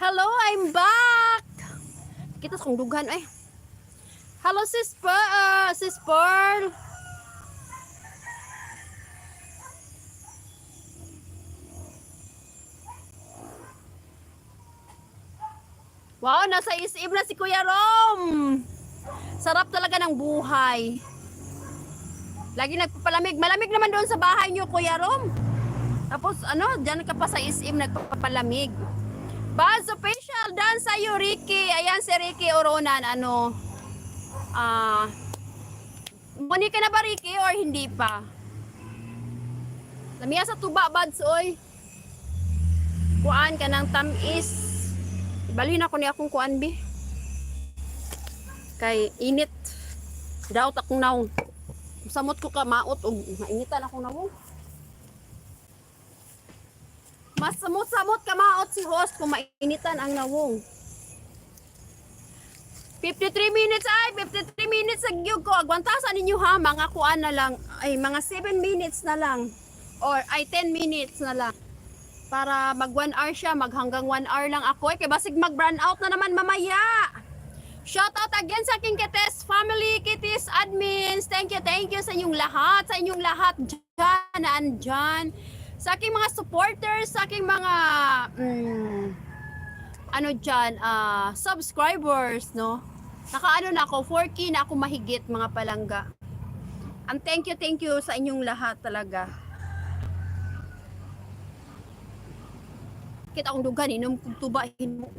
Hello, I'm back. Kita kong dughan ay. Hello sis Pearl, sis Pearl. Wow, nasa isip na si Kuya Rom. Sarap talaga ng buhay. Lagi nagpapalamig. Malamig naman doon sa bahay niyo, Kuya Rom. Tapos ano, diyan ka pa sa isip nagpapalamig. Buzz official dance sa'yo, Ricky. Ayan si Ricky Oronan. Ano? Muni ka na ba, Ricky, or hindi pa? Lamiya sa tuba, Buds, oy. Kuan ka ng tamis. Ibalhin ako ni akong kuan, bi. Kay init. Daot akong naong. Samot ko ka maot o mainitan akong naong. Mas samot-samot ka maot si host kung mainitan ang nawong. 53 minutes ay, 53 minutes nagyug ko. Agwantasan ninyo ha, mga kuan na lang. Ay, mga 7 minutes na lang. Or, ay, 10 minutes na lang. Para mag 1 hour siya, maghanggang 1 hour lang ako. Kaya basig mag-run out na naman mamaya. Shout out again sa aking Kites family, Kites admins. Thank you sa inyong lahat. Sa inyong lahat dyan, naandyan. Sa aking mga supporters, sa aking mga ano dyan, subscribers, no? Nakaano na ako, 4K na ako mahigit mga palangga. Thank you sa inyong lahat talaga. Kita akong dugan, inom kong tubahin mo.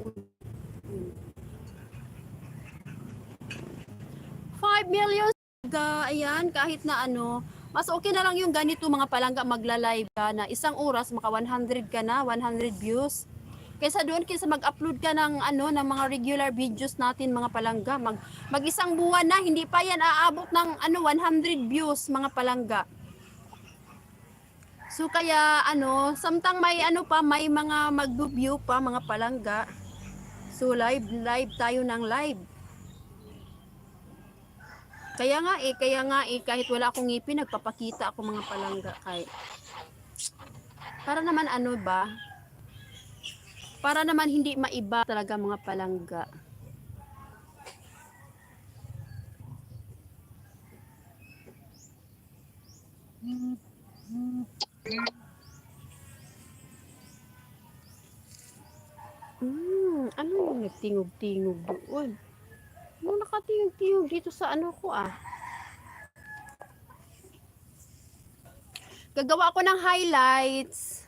5 million, ayan, kahit na ano, mas okay na lang yung ganito mga palangga magla-live ka na isang oras maka 100 ka na, 100 views. Kaysa doon kaysa mag-upload ka ng ano ng mga regular videos natin mga palangga, mag isang buwan na hindi pa yan aabot ng ano 100 views mga palangga. So kaya ano, samtang may ano pa, may mga mag-view pa mga palangga. So live tayo ng live. Kaya nga kahit wala akong ngipin, nagpapakita ako mga palangga kay para naman ano ba? Para naman hindi maiba talaga mga palangga. Ano yung nagtingog-tingog doon? Ano nakatingog-tingog dito sa ano ko ah? Gagawa ako ng highlights.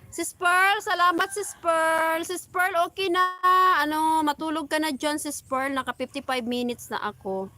Sis Pearl, salamat Sis Pearl. Sis Pearl, okay na. Ano, matulog ka na dyan Sis Pearl. Naka 55 minutes na ako.